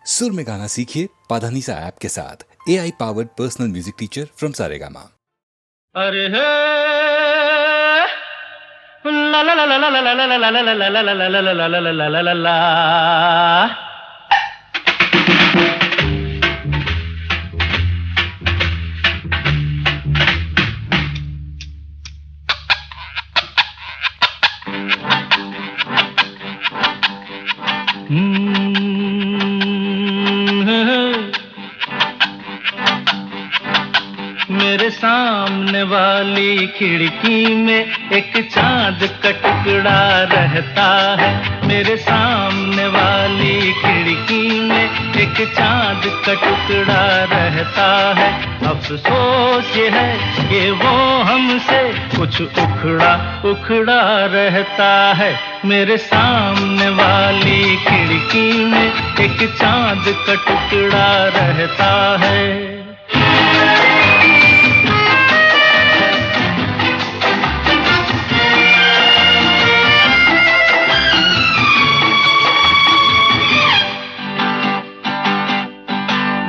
सुर में गाना सीखिए पाधानीसा ऐप के साथ। AI powered personal music teacher from Saregama. अरे हे ला ला ला ला ला ला ला ला ला ला ला ला ला ला ला ला ला ला ला। मेरे सामने वाली खिड़की में एक चांद का टुकड़ा रहता है। मेरे सामने वाली खिड़की में एक चांद का टुकड़ा रहता है। अफसोस ये है कि वो हमसे कुछ उखड़ा उखड़ा रहता है। मेरे सामने वाली खिड़की में एक चांद का टुकड़ा रहता है।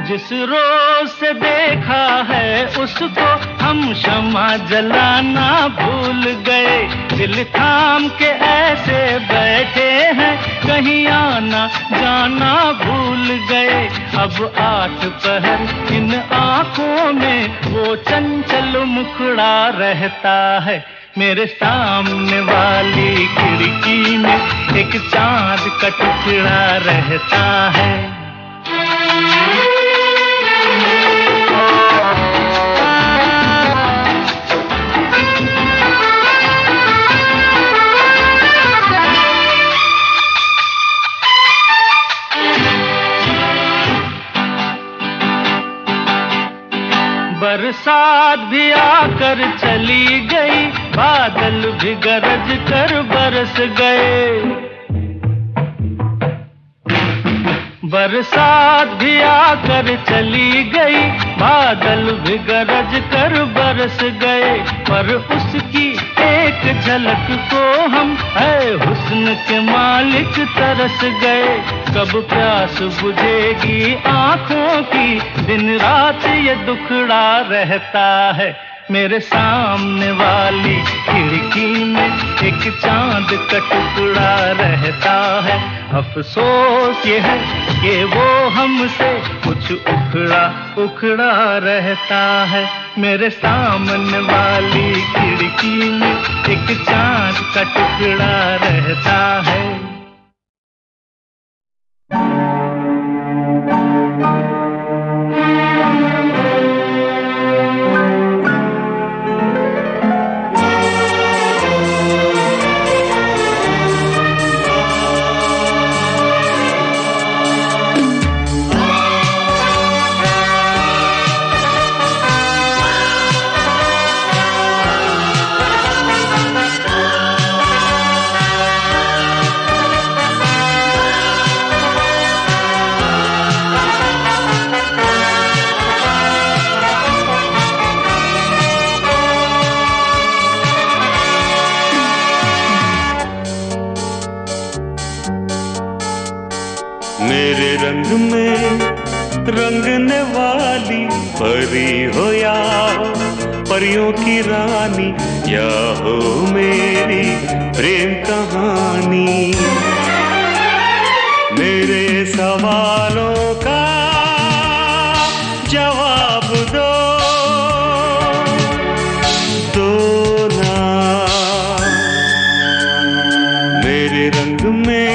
जिस रोज से देखा है उसको हम शम्मा जलाना भूल गए। दिल थाम के ऐसे बैठे हैं कहीं आना जाना भूल गए। अब 8 पहर इन आंखों में वो चंचल मुखड़ा रहता है। मेरे सामने वाली खिड़की में एक चांद का टुकड़ा रहता है। बरसात भी आकर चली गई, बादल भी गरज कर बरस गए। बरसात भी आकर चली गई, बादल भी गरज कर बरस गए। पर उसकी एक झलक को हम है हुस्न के मालिक तरस गए। कब प्यास बुझेगी आंखों की, दिन रात ये दुखड़ा रहता है। मेरे सामने वाली खिड़की में एक चांद का टुकड़ा रहता है। अफसोस ये है कि वो हमसे कुछ उखड़ा उखड़ा रहता है। मेरे सामने वाली खिड़की में एक चांद का टुकड़ा रहता है। मेरे रंग में रंगने वाली परी हो या परियों की रानी, या हो मेरी प्रेम कहानी। मेरे सवालों का जवाब दो ना। मेरे रंग में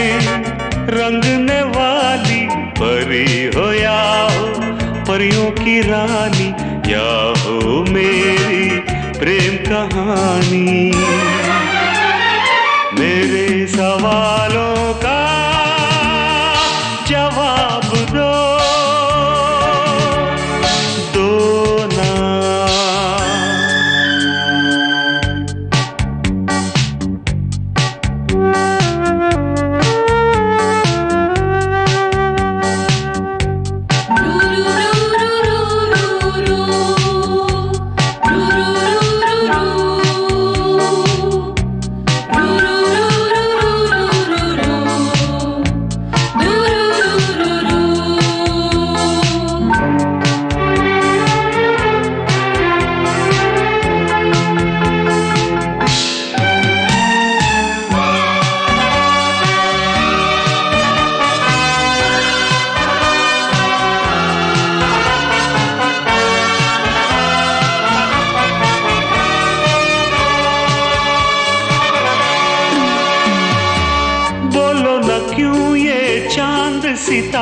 रंगने वाली परी हो या हो परियों की रानी, या हो मेरी प्रेम कहानी। मेरे सवालों का जवाब दो ना।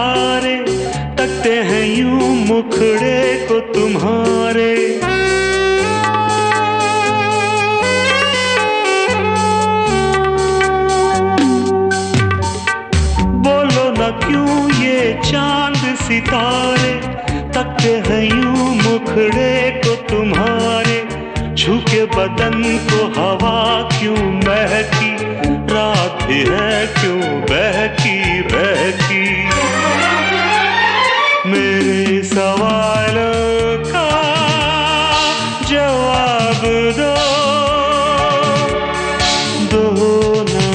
सितारे तकते हैं यूं मुखड़े को तुम्हारे। बोलो न क्यों ये चांद सितारे तकते हैं यूं मुखड़े को तुम्हारे। झुके बदन को हवा क्यों महकी, रात भी है क्यों बहकी बहकी। मेरे सवालों का जवाब दो, दो ना।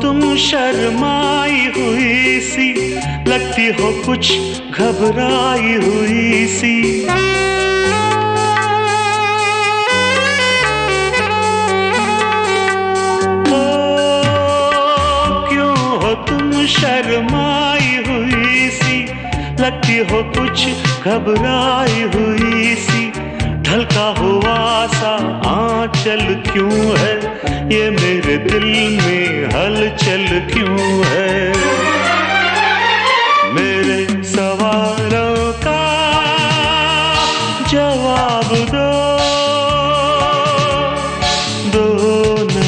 तुम शर्माई हुई सी, लगती हो कुछ घबराई हुई सी। ओ क्यों हो तुम शर्माई हुई सी, लगती हो कुछ घबराई हुई सी। ढलका हुआ सा आंचल क्यों है, ये मेरे दिल में हलचल क्यों है। मेरे सवालों का जवाब दो, दो ना।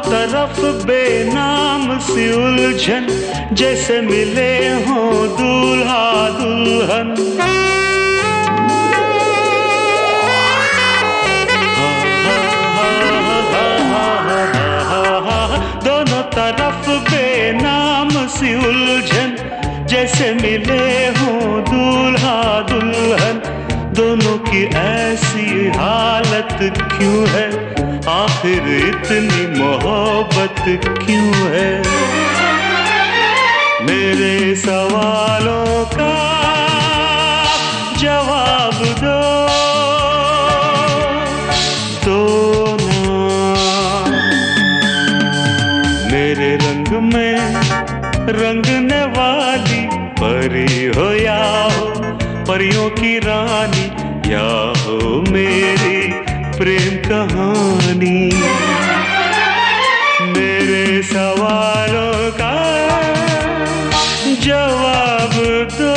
तरफ बेनाम सी उलझन, जैसे मिले हों दूल्हा दुल्हन। दोनों तरफ बेनाम सी उलझन, जैसे मिले हों दूल्हा दुल्हन। दोनों की ऐसी हालत क्यों है, आखिर इतनी मोहब्बत क्यों है। मेरे सवालों का जवाब दो, दो ना। मेरे रंग में रंगने वाली परी हो या हो परियों की रानी, या हो मेरी प्रेम कहानी। मेरे सवालों का जवाब दो।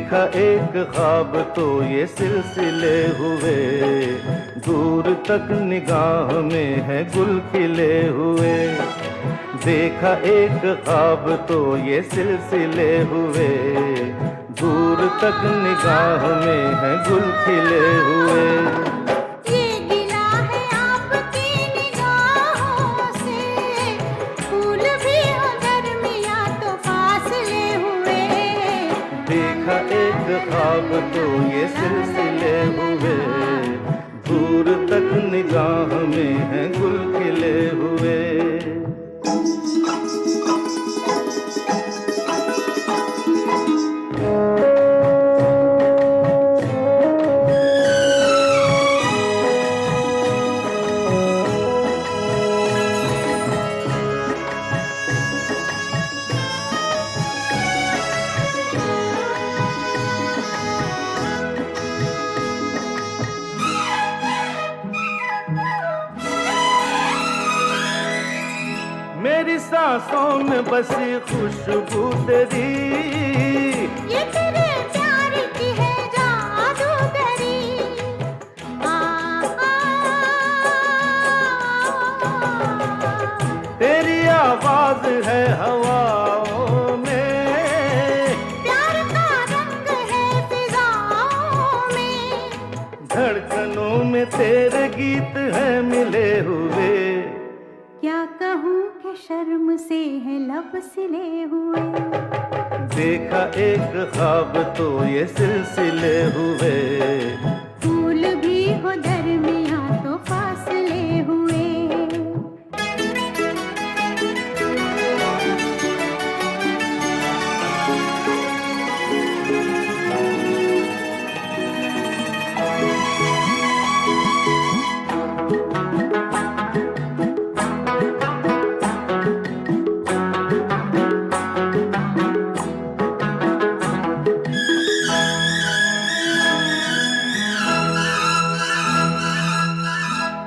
देखा एक ख्वाब तो ये सिलसिले हुए, दूर तक निगाह में है गुल खिले हुए। देखा एक ख्वाब तो ये सिलसिले हुए, दूर तक निगाह में है गुल खिले हुए। ये गिला है आपकी निगाहों से, फूल भी हो दरमियां तो फासले हुए। देखा एक ख्वाब तो ये सिलसिले हुए, दूर तक निगाह में है गुल खिले हुए। मेरी सांसों में बसी खुशबू तेरी, ये तेरे प्यार की है जादूगरी। आ, तेरी आवाज है हवाओं में, प्यार का रंग है फिजाओं में। धड़कनों में तेरे गीत है मिले हुए। क्या कहूँ कि शर्म से है लब सिले हुए। देखा एक ख्वाब तो ये सिलसिले हुए, फूल भी हो दरमियां तो फासले हुए।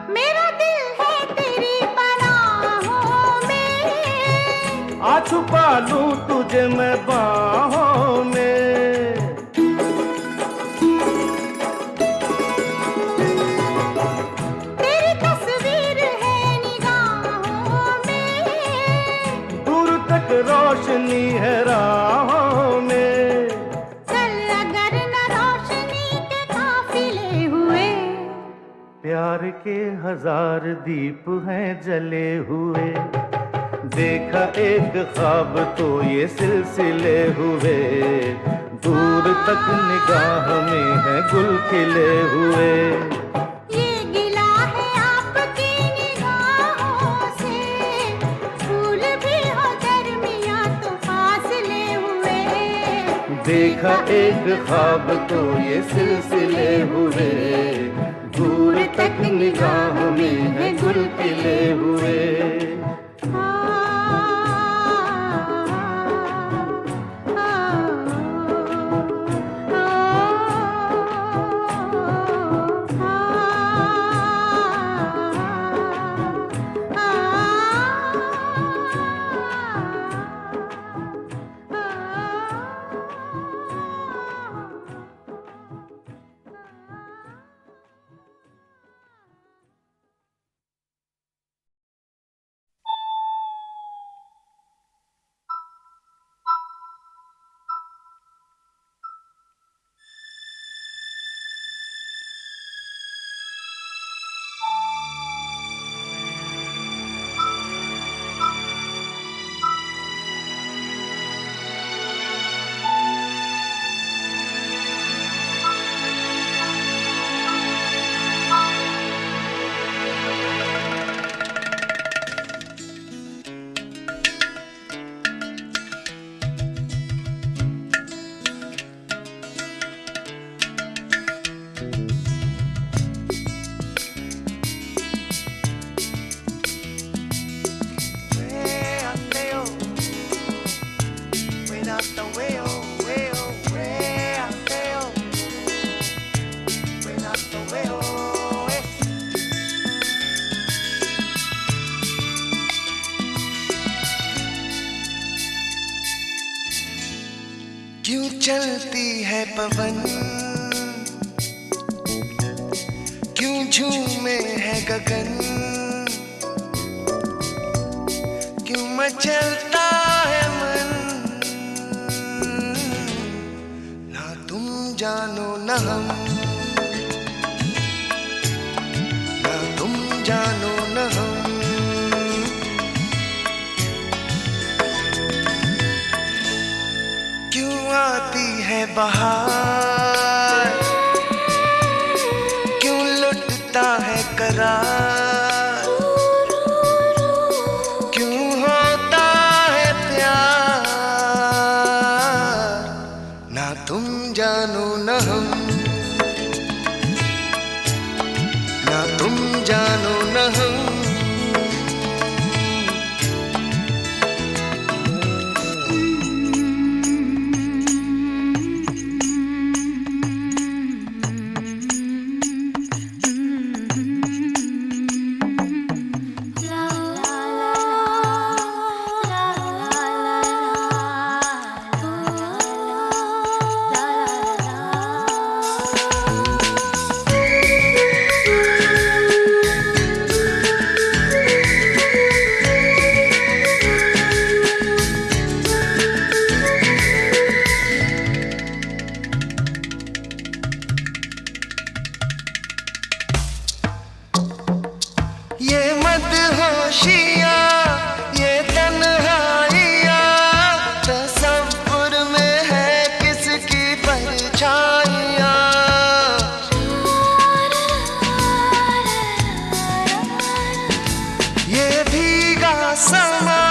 मेरा दिल है तेरी पनाहों में, आ छुपा लूं तुझे मैं बाहों में। तेरी तस्वीर है निगाहों में। दूर तक रोशनी है राहों में। चल अगर न रोशनी के काफिले हुए। प्यार के हजार दीप हैं जले हुए। देखा एक ख्वाब तो ये सिलसिले हुए, दूर तक निगाह में है गुल खिले हुए। ये गिला है आपकी निगाहों से, फूल भी हो दरमियां तो फासले हुए। देखा एक ख्वाब तो ये सिलसिले हुए, दूर तक निगाह में है गुल खिले हुए। क्यों चलती है पवन, क्यों झूमे है गगन, क्यों मचलता है मन। ना तुम जानो न हम, ना तुम जानो न हम। क्यों आती है बहार, क्यों लुटता है करार, क्यों होता है प्यार। ना तुम जानो न हम, ना तुम जानो न हम। ये मदहोशियाँ, ये तन्हाइयाँ, तसव्वुर में है किसकी परछाइयाँ। ये भीगा समा,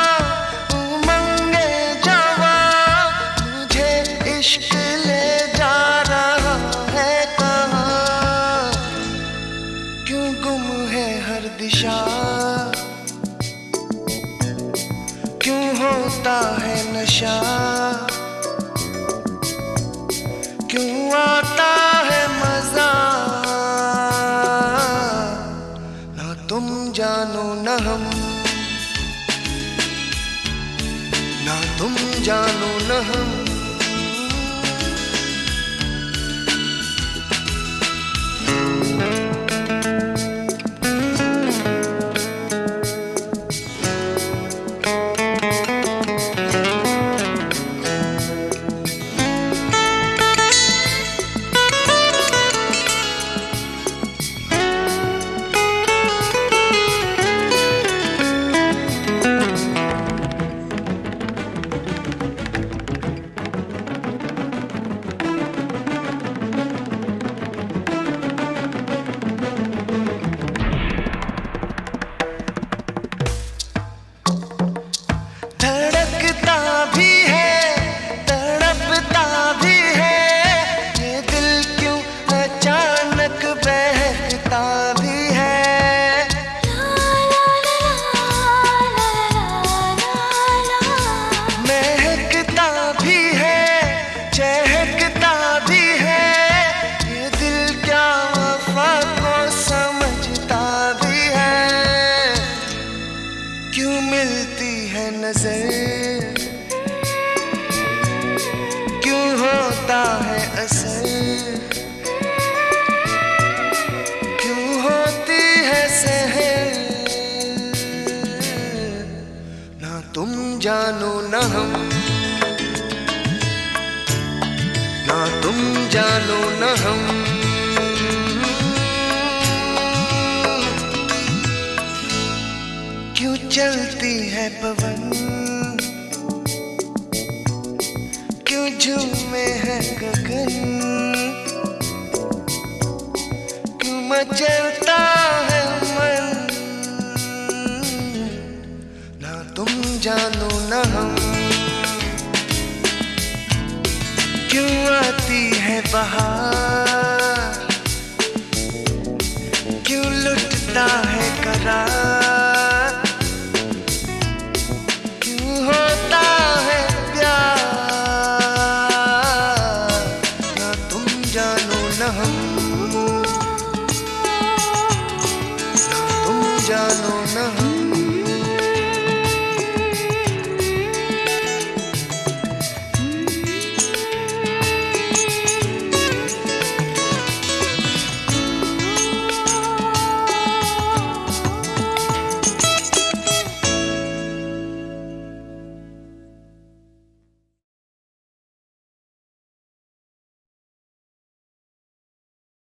उमंगे जवां, मुझे इश्क ले जा रहा है कहाँ। क्यों गुम है हर दिशा, क्यों होता है नशा, क्यों आता है मजा। ना तुम जानो न हम, ना तुम जानो न हम। धड़कता भी है, तड़पता भी है, ये दिल क्यों अचानक बहकता भी है। महकता भी है, चहकता भी है, ये दिल क्या वफा को समझता भी है। क्यों मिलती है नजर, क्यों होता है असर, क्यों होती है सहर। ना तुम जानो न हम, ना तुम जानो न हम। क्यों चलती है पवन, क्यों झूमे है गगन, क्यों मचलता है मन। ना तुम जानो न हम, क्यों आती है बहार, क्यों लुटता है करार, क्यों होता है प्यार। ना तुम जानो न हम, ना तुम जानो न हम।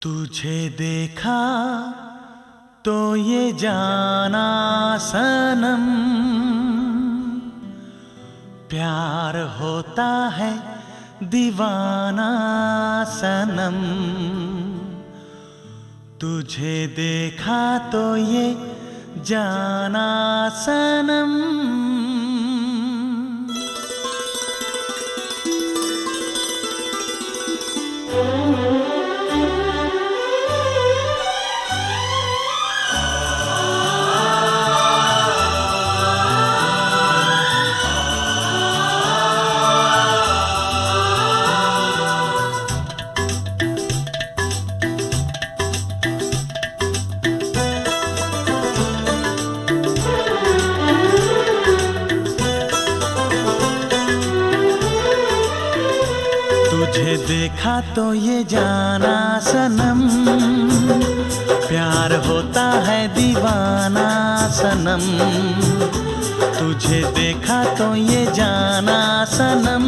तुझे देखा तो ये जाना सनम, प्यार होता है दीवाना सनम। तुझे देखा तो ये जाना सनम। तुझे देखा तो ये जाना सनम, प्यार होता है दीवाना सनम। तुझे देखा तो ये जाना सनम,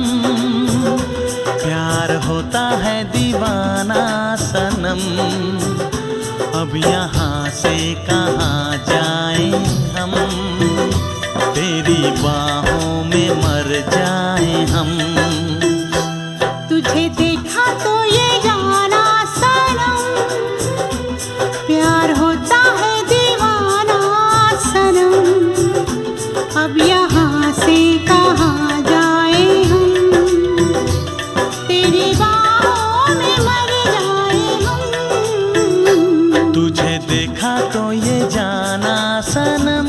प्यार होता है दीवाना सनम। अब यहाँ से कहाँ जाएं हम, तेरी बाहों में मर जाएं हम। तुझे देखा तो ये जाना सनम, प्यार होता है दीवाना सनम। अब यहाँ से कहाँ जाए हम, तेरी बाहों में मर जाए हम। तुझे देखा तो ये जाना सनम।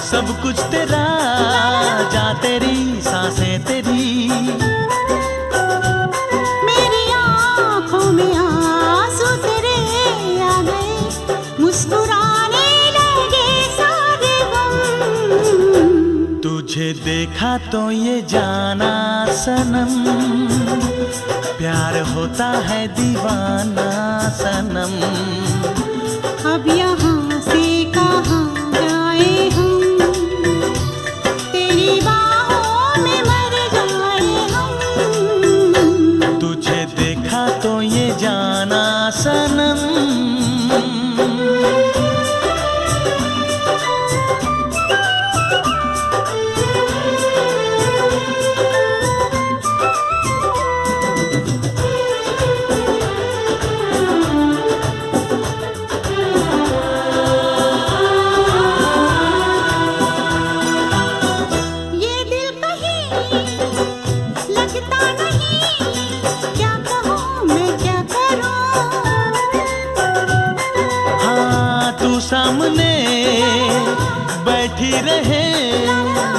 सब कुछ तेरा, जा तेरी सांसें तेरी। मेरी आँखों में आंसू तेरे आ गए, मुस्कुराने लगे सारे गम। तुझे देखा तो ये जाना सनम, प्यार होता है दीवाना सनम। अब यहाँ से कहाँ जाए हम, तेरी बाहों में मर जाए हम। तुझे देखा तो ये जाना सनम। सामने बैठी रहे,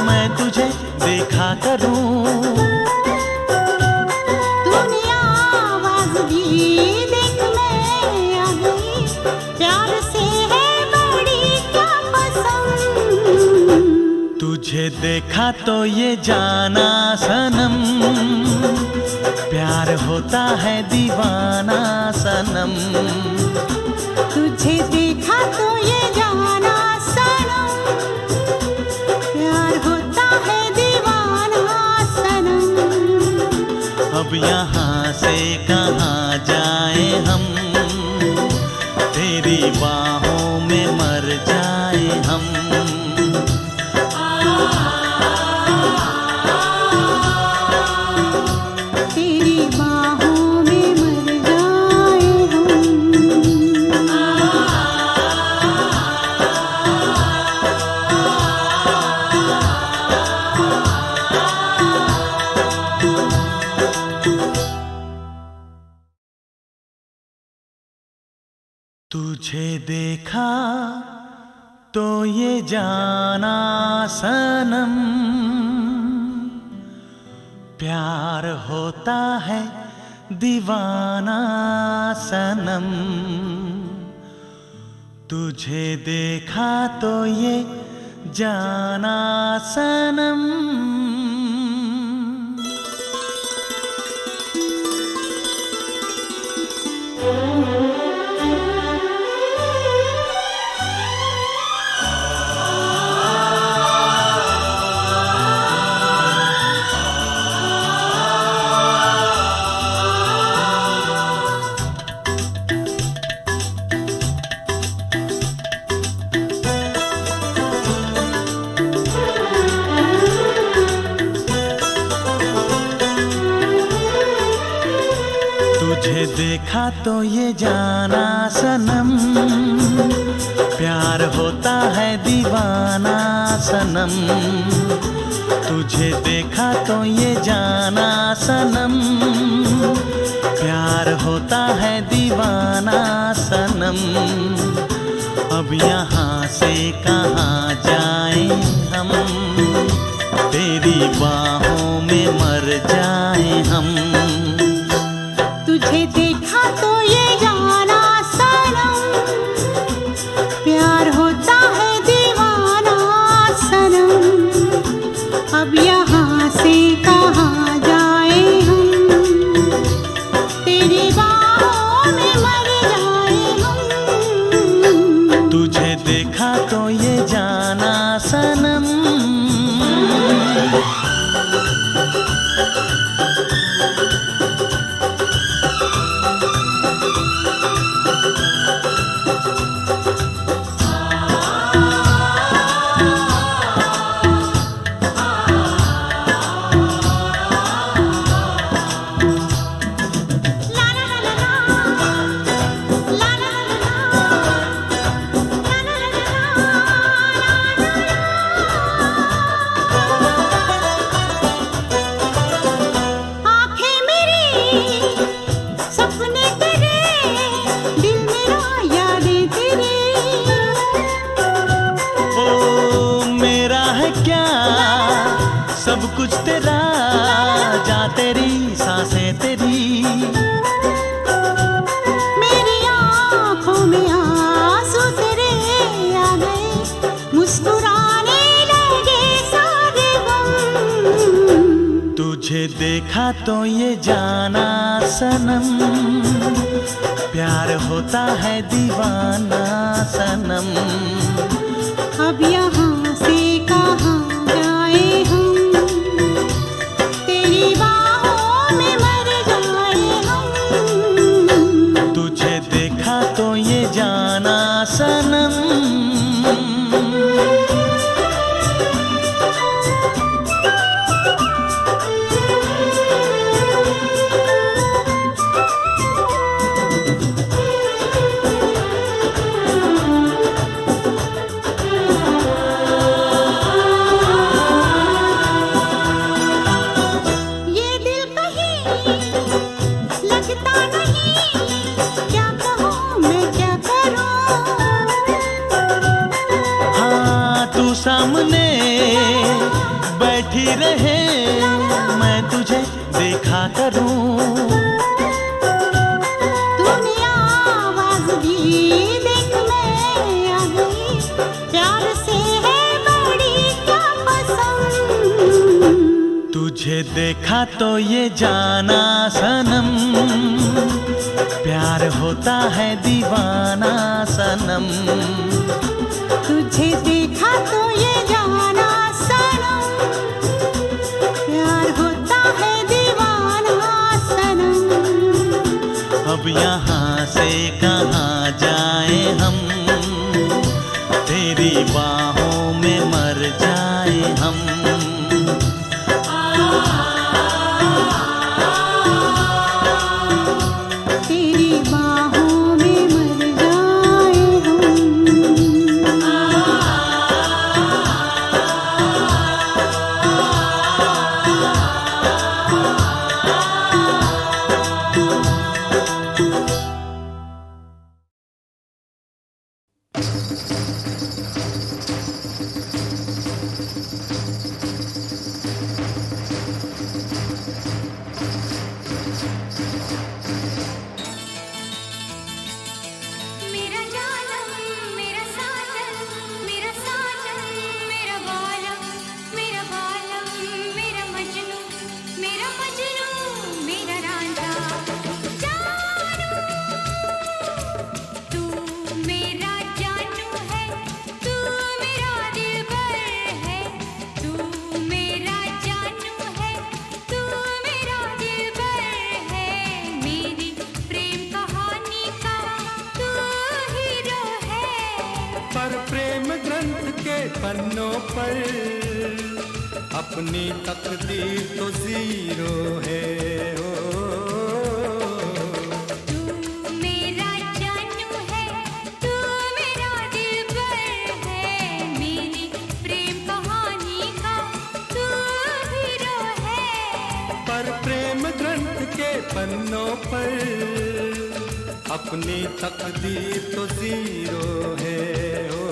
मैं तुझे देखा करूं। तूने आवाज दी, देख मैं आ गई, प्यार से है बड़ी क्या पसंद। तुझे देखा तो ये जाना सनम, प्यार होता है दीवाना सनम। तुझे देखा तो ये जाना सनम, प्यार होता है दीवाना सनम। अब यहाँ से कहाँ जाए हम, तेरी बाहों में मर जाए हम। तुझे देखा तो ये जाना सनम, प्यार होता है दीवाना सनम। तुझे देखा तो ये जाना सनम। तुझे देखा तो ये जाना सनम, प्यार होता है दीवाना सनम। तुझे देखा तो ये जाना सनम, प्यार होता है दीवाना सनम। अब यहाँ से कहाँ जाएं हम, तेरी बाहों में मर जाएं हम। तुझे देखा तो ये जाना सनम, प्यार होता है दीवाना सनम। अब यहाँ से कहाँ जाए हम, तेरी बाहों में मर जाए हम। तुझे देखा तो ये जाना सनम। सब कुछ तेरा, जा तेरी सांसें तेरी। मेरी आँखों में आंसू तेरे आ गए, मुस्कुराने लगे सारे गम। तुझे देखा तो ये जाना सनम, प्यार होता है दीवाना सनम। अब यहाँ से कहाँ जाए हम, तेरी बाहों में मर जाए हम। तुझे देखा तो ये जाना सनम। सामने बैठी रहे, मैं तुझे देखा करूं। तूने आवाज दी, देख मैं आ गई, प्यार से है बड़ी क्या पसंद। तुझे देखा तो ये जाना सनम, प्यार होता है दीवाना सनम। तुझे देखा तो ये जाना सनम, प्यार होता है दीवाना सनम। अब यहाँ से कहाँ जाए हम, तेरी बाहों में मर जाए हम। पर अपनी तकदीर तो जीरो है हो। पन्नों पर अपनी तकदीर तो जीरो है हो।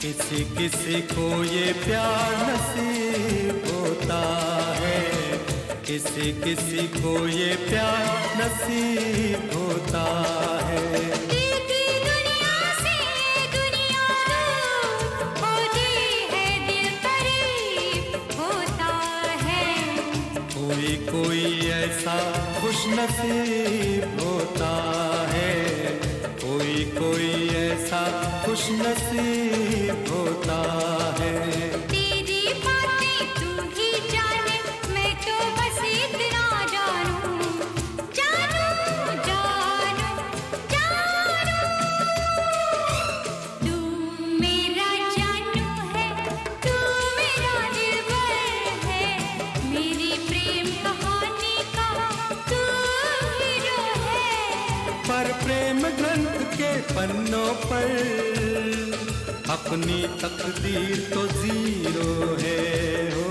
किसी किसी को ये प्यार नसीब होता है, किसी किसी को ये प्यार नसीब होता है। दुनिया से दुनिया होती है, दिल करीब होता है। कोई कोई ऐसा खुश नसीब होता है, कोई कोई ऐसा खुश नसीब होता है। तेरी बातें तू ही जाने, मैं तो बस इतना जानूं, जानूं जानूं जानूं। तू मेरा जानू है, तू मेरा दिलबर है, मेरी प्रेम कहानी का तू हीरो है। पर प्रेम ग्रंथ के पन्नों पर अपनी तकदीर तो जीरो है हो।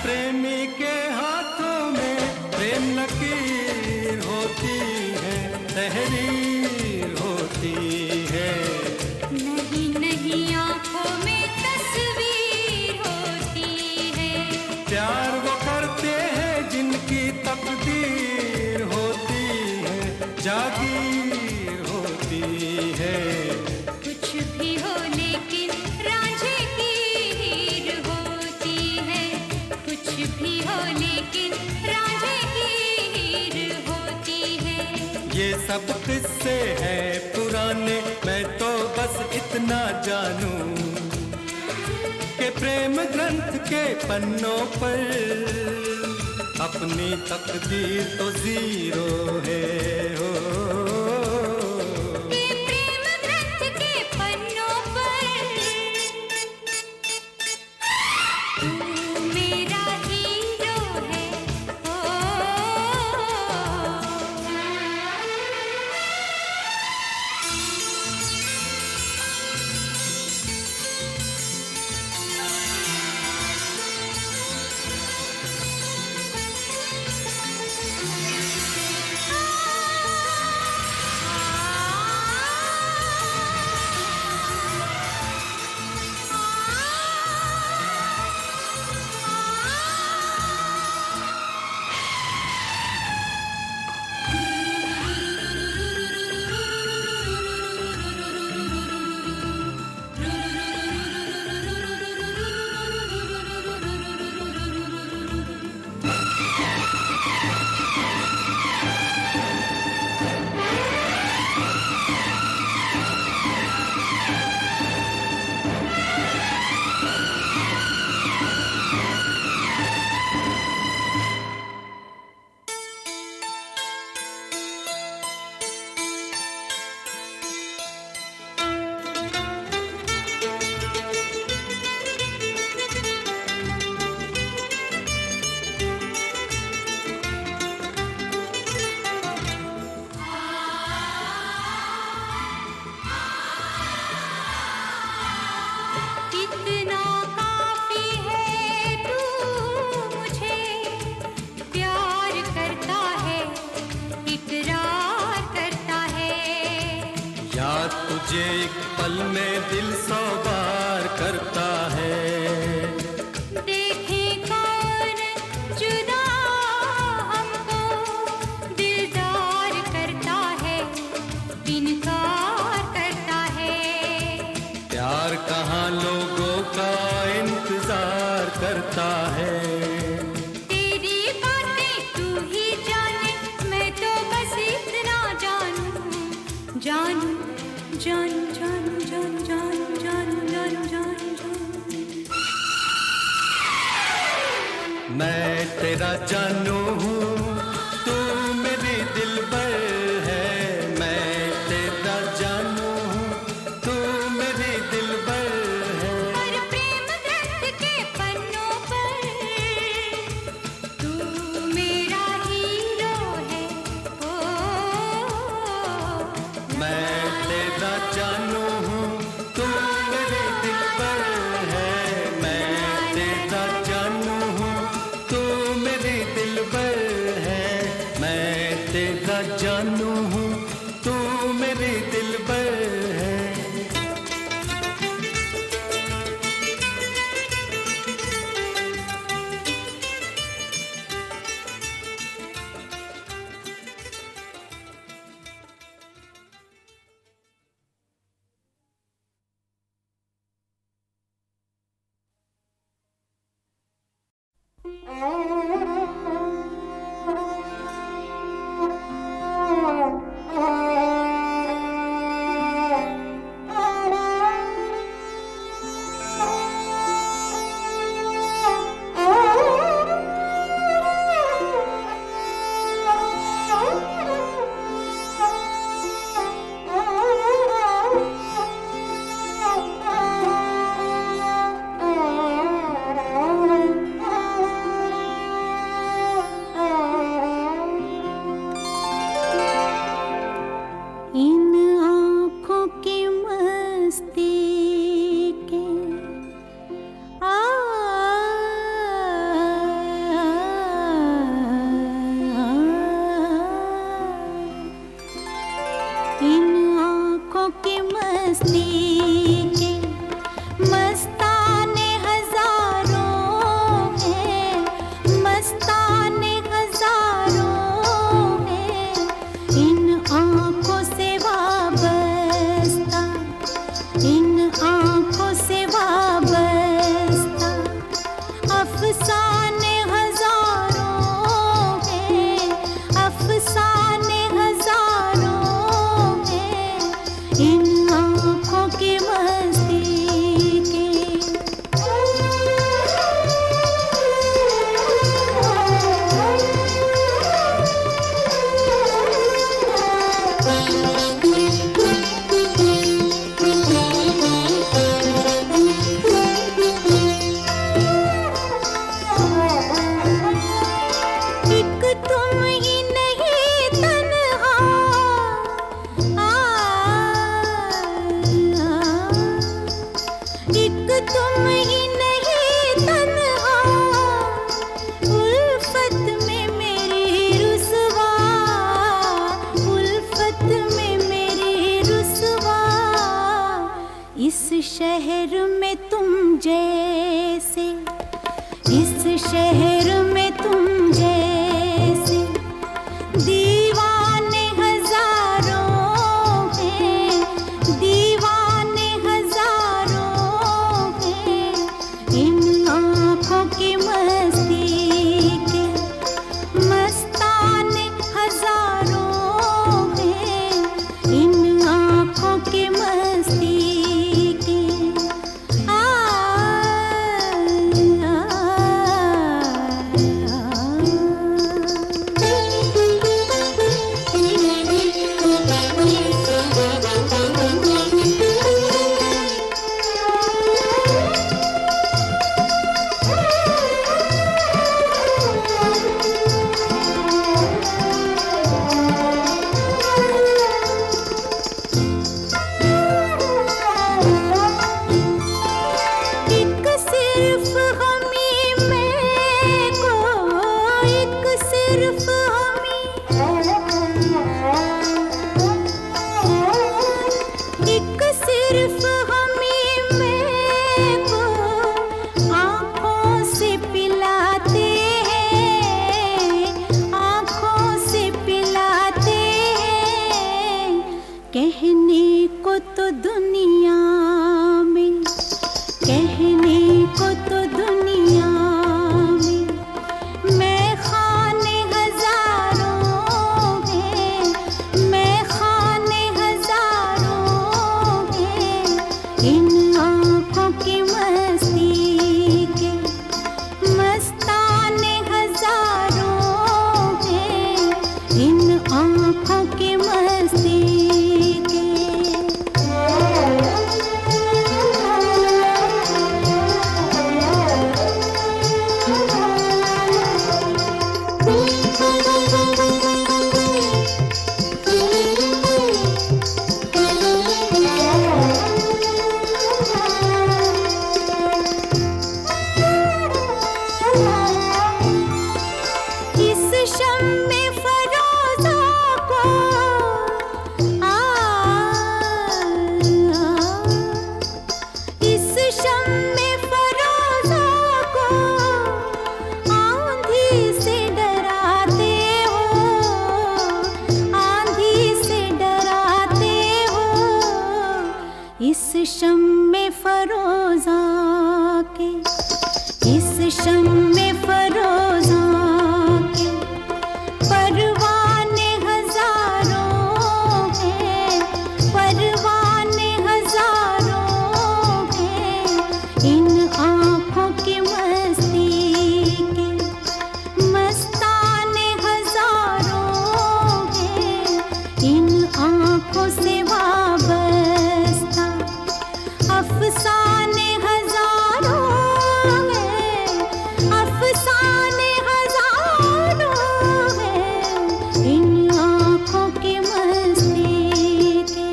प्रेमी के हाथों में प्रेम लकीर होती है, तहरीर होती है। नहीं नहीं आँखों में तस्वीर होती है। प्यार वो करते हैं जिनकी तकदीर होती है, जागीर होती है। कुछ भी हो लेकिन रांझे की हीर होती है, कुछ भी हो लेकिन रांझे की हीर होती है। ये सब किस्से हैं पुराने, मैं तो बस इतना जानूं कि प्रेम ग्रंथ के पन्नों पर अपनी तकदीर तो जीरो है हो। ये प्रेम ग्रंथ के पन्नों पर तू मेरा हीरो है ओ। ये एक पल में दिल 100 बार करता है। देखे कौन जुदा हमको दिलदार करता है, इनकार करता है। प्यार कहाँ लोगों का इंतजार करता है। तेरी बातें तू ही जाने, मैं तो बस इतना जानूं, जानूं, जानूं, जानूं, जानूं, जानूं, जानूं, जानूं, जानूं। मैं तेरा जानू हूँ, तू मेरी दिलबर है। मैं तेरा जानू हूँ, तू मेरी दिलबर है। और प्रेम ग्रंथ के पन्नों पर तू मेरा हीरो है। ओ मैं तेरा जानू हूँ, तू मेरी दिलबर है। मैं तेरा जानू हूँ, तू मेरी दिलबर है। मैं तेरा जानू हूँ, तू मेरी दिलबर है। इन आँखों की मस्ती के इन आँखों की मस्ती के मस्ताने हजारों हैं, मस्ताने हजारों हैं। इन आँखों से वाबस्ता, इन आँखों से वाबस्ता अफसाने हजारों हैं, अफसाने हजारों हैं। इन आँखों की मस्ती के एक तुम ही नहीं तन्हा, एक तुम ही नहीं तन्हा, उल्फत में मेरी रुसवा, उल्फत में मेरी रुसवा। इस शहर में तुम जैसे, इस शहर में तुम जैसे दीवाने हजारों हैं, दीवाने हजारों हैं। इन आँखों की मस्ती के मस्ताने हजारों हैं। इन आँखों की मस्ती के आ कहने को तो दुनिया में मैं खाने हजारों हैं, मैं खाने हजारों हैं, इन आँखों की मस्ती के मस्ताने हजारों हैं, इन आँखों की मस्ती के। इस शम्मे फरोज़ा को इस शम्मे फरोज़ा को आंधी से डराते हो, आंधी से डराते हो, इस शम्मे फरोज़ा के, इस शम्मे फरोज़ा के परवाने हजारों हैं, परवाने हजारों हैं, इन आँखों की मस्ती के मस्ताने हजारों हैं, इन आँखों से वाबस्ता अफसाने हजारों हैं, अफसाने हजारों हैं, इन आँखों की मस्ती के।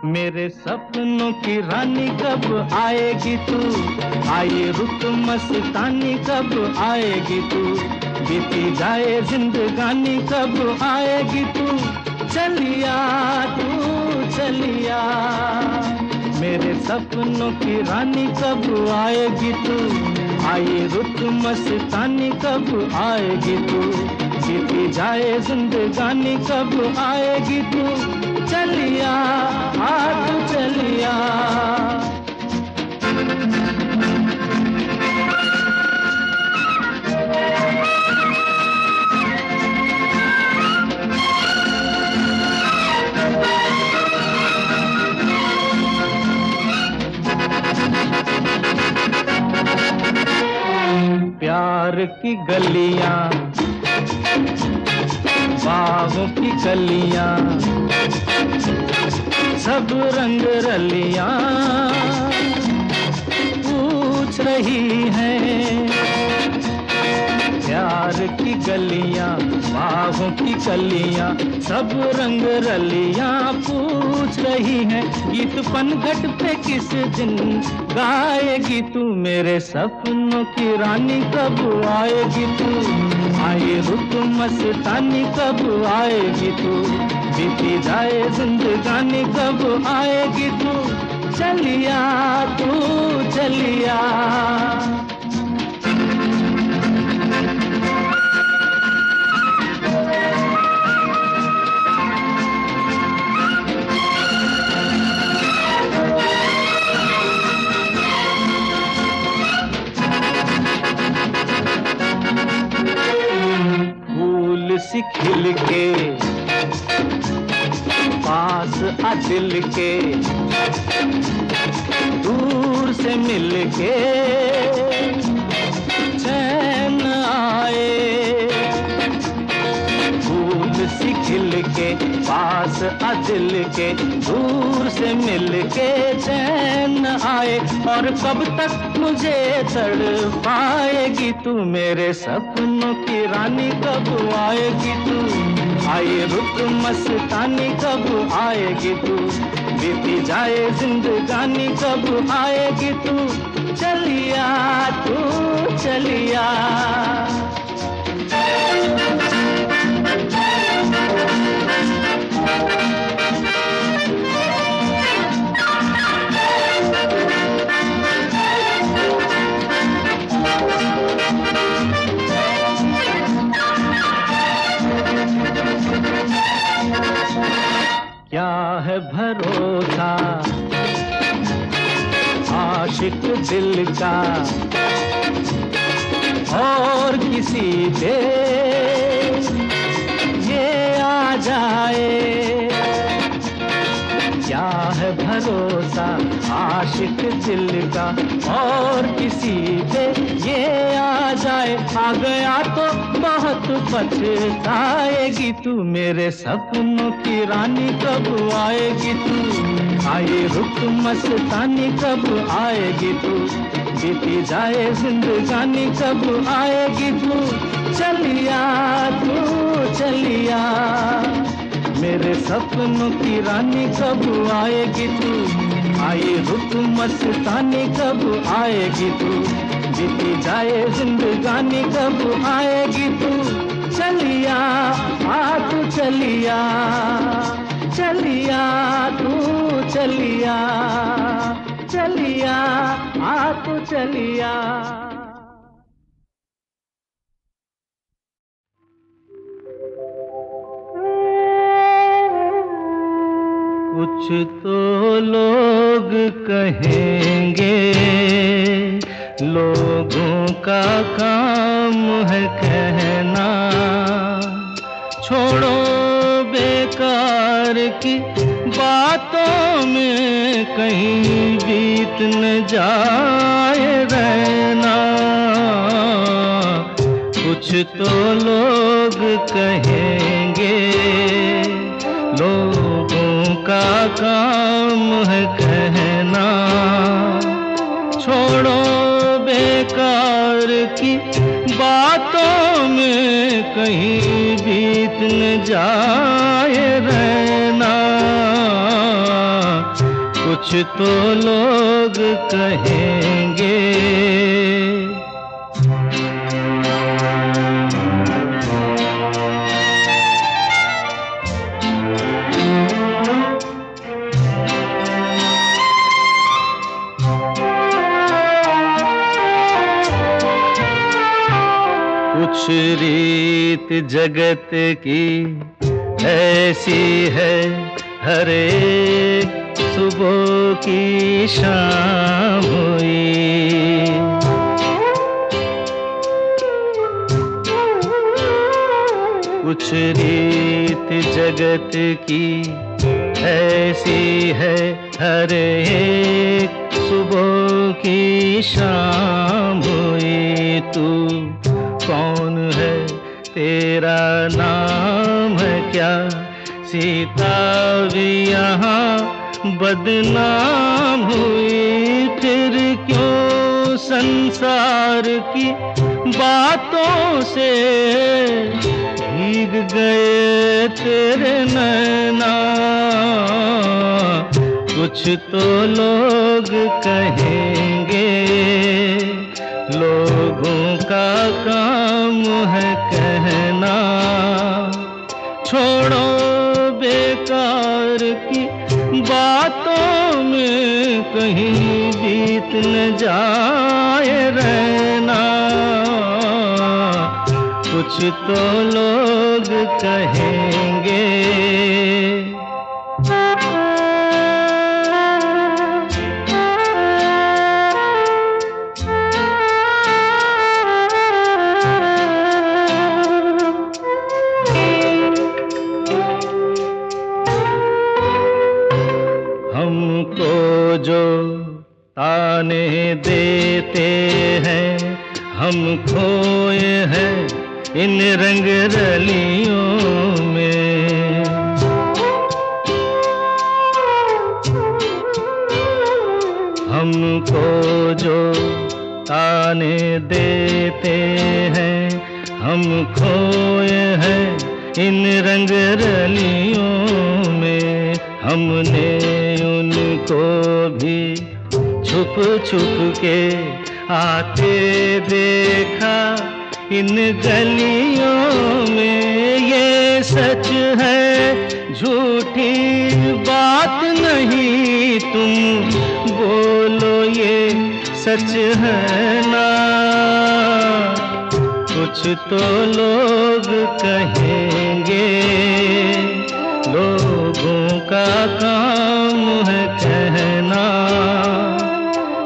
मेरे सपनों की रानी कब आएगी तू, आए रुत मस्तानी कब आएगी तू, बीती जाए जिंदगानी कब आएगी तू, चलिया तू चलिया। मेरे सपनों की रानी कब आएगी तू, आए रुत मस्तानी कब आएगी तू, बीती जाए जिंदगानी कब आएगी तू, चलिया आ तू चलिया। प्यार की गलियां, बागों की कलियां, सब रंग रलियां पूछ रही हैं। प्यार की गलियां, बागों की कलियां, सब रंग रलियां पूछ रही हैं। गीत पनघट पे किस दिन गाएगी तू, मेरे सपनों की रानी कब आएगी तू, आए रुत मस्तानी कब आएगी तू, बीती जाए जिंदगानी कब आएगी तू, चलिया तू चलिया। फूल सी खिल के पास आ दिल के, दूर से मिल के पास आ दिल के, दूर से मिल के चैन न आए। और कब तक मुझे तड़पाएगी तू, मेरे सपनों की रानी कब आएगी तू। आए रुत मस्तानी कब आएगी तू, बीती जाए जिंदगानी कब आएगी तू। चलिया तू चलिया। क्या है भरोसा आशिक दिल का और किसी पे ये आ जाए। क्या है भरोसा आशिक दिल का और किसी पे ये आ जाए। आ गया तो बहुत पछताएगी तू, मेरे सपनों की रानी कब आएगी तू। आए रुत मस्तानी कब आएगी तू, बीती जाए जिंदगानी कब आएगी तू। चलिया तू चलिया, मेरे सपनों की रानी कब आएगी तू। आए रुत मस्तानी कब आएगी तू, बीती जाए जिंदगानी कब आएगी तू। चलिया आ तू चलिया, चलिया तू चलिया, चलिया आ तू चलिया। कुछ तो लोग कहेंगे, लोगों का काम है कहना। छोड़ो बेकार की बातों में कहीं बीत न जाए रहना। कुछ तो लोग कहेंगे, लोगों का काम है कहना। छोड़ो बेकार की बातों में कहीं बीत न जाए रहना। कुछ तो लोग कहेंगे। कुछ रीत जगत की ऐसी है, हर एक सुबह की शाम हुई। कुछ रीत जगत की ऐसी है, हर एक सुबह की शाम हुई। तू कौन है, तेरा नाम है क्या? सीता भी यहाँ बदनाम हुई। फिर क्यों संसार की बातों से भीग गए तेरे नैना। कुछ तो लोग कहेंगे, लोगों का काम है कहना। छोड़ो बेकार की बातों में कहीं बीत न जाए रहना। कुछ तो लोग कहेंगे। हमको जो ताने देते हैं, हम खोए हैं इन रंग रलियों में। हमको जो आने देते हैं, हम खोए हैं इन रंग रलियों में। हमने उनको भी छुप छुप के आते देखा इन गलियों में। ये सच है झूठी बात नहीं, तुम बोलो ये सच है ना। कुछ तो लोग कहेंगे, लोगों का काम है कहना।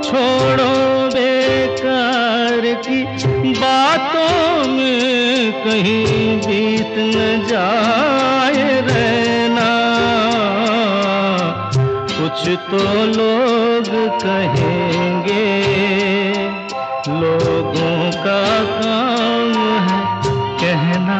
छोड़ो बेकार की बातों में कहीं बीत न जाए रहना। कुछ तो लोग कहेंगे, लोगों का काम है कहना।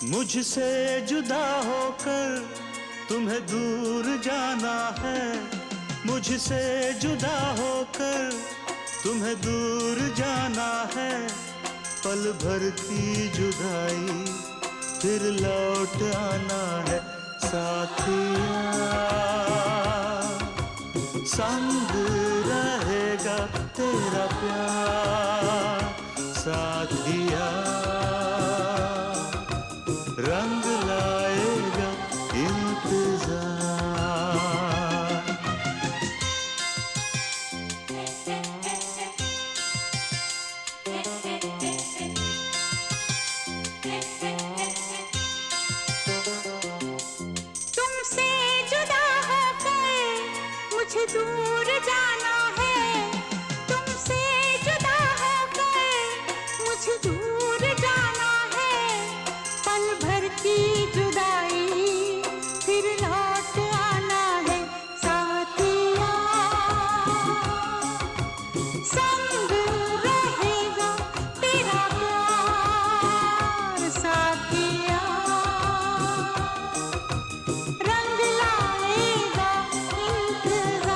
मुझसे जुदा होकर तुम्हें दूर जाना है। मुझसे जुदा होकर तुम्हें दूर जाना है। पल भर की जुदाई फिर लौट आना है। साथिया संग रहेगा तेरा प्यार। साथिया रंग लाएगा इंतजार। तुमसे जुदा होकर मुझे दूर जाना है। तुमसे जुदा होकर मुझे दूर जाना है। पल भर की जुदाई फिर लौट आना है। साथिया संग रहेगा तेरा प्यार। साथिया रंग लाएगा इंतजार।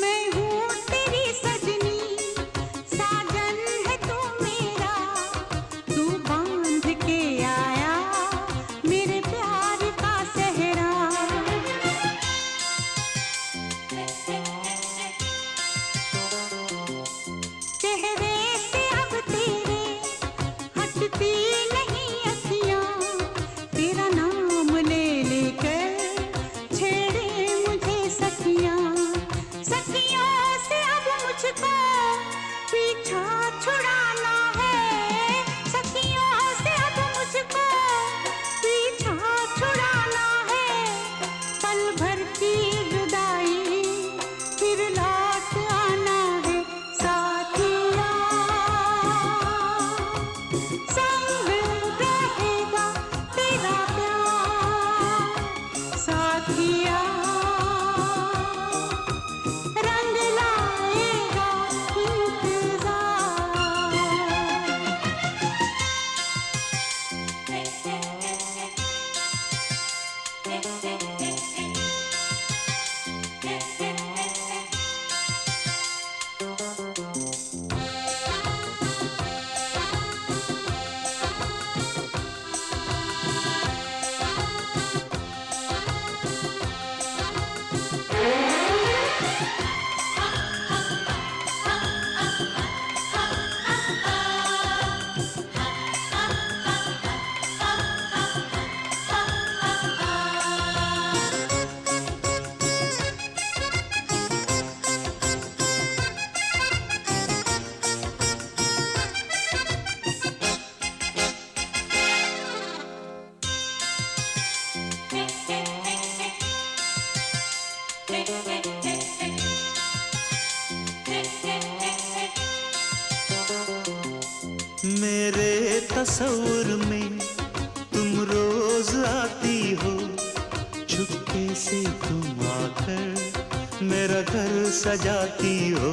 मैं हूँ तेरी सजनी, साजन है तू मेरा। तू बांध के आया मेरे प्यार का सेहरा। चेहरे से अब तेरे हटती नहीं अखियाँ। तेरा नाम ले लेकर छेड़े मुझे सखियाँ। सखियों से अब मुझको पीछा छुड़ाना है। सखियों से अब मुझको पीछा छुड़ाना है। पल भर की जुदाई फिर लौट आना है। साथिया संग रहेगा तेरा प्यार। साथिया रंग लाएगा इंतजार। मेरे तस्वुर में तुम रोज आती हो, चुपके से तुम आकर मेरा घर सजाती हो।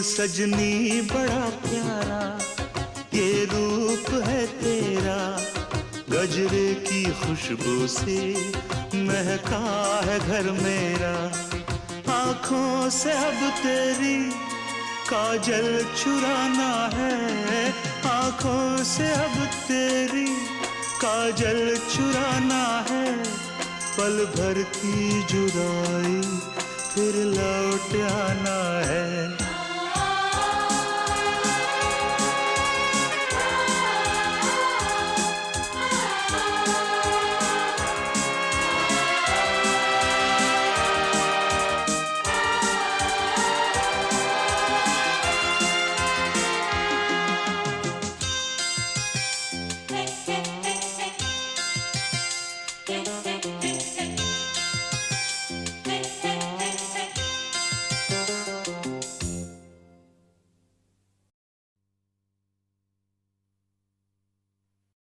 सजनी बड़ा प्यारा ये रूप है तेरा, गजरे की खुशबू से महका है घर मेरा। आँखों से अब तेरी काजल चुराना है, आँखों से अब तेरी काजल चुराना है। पल भर की जुदाई फिर लौट आना है।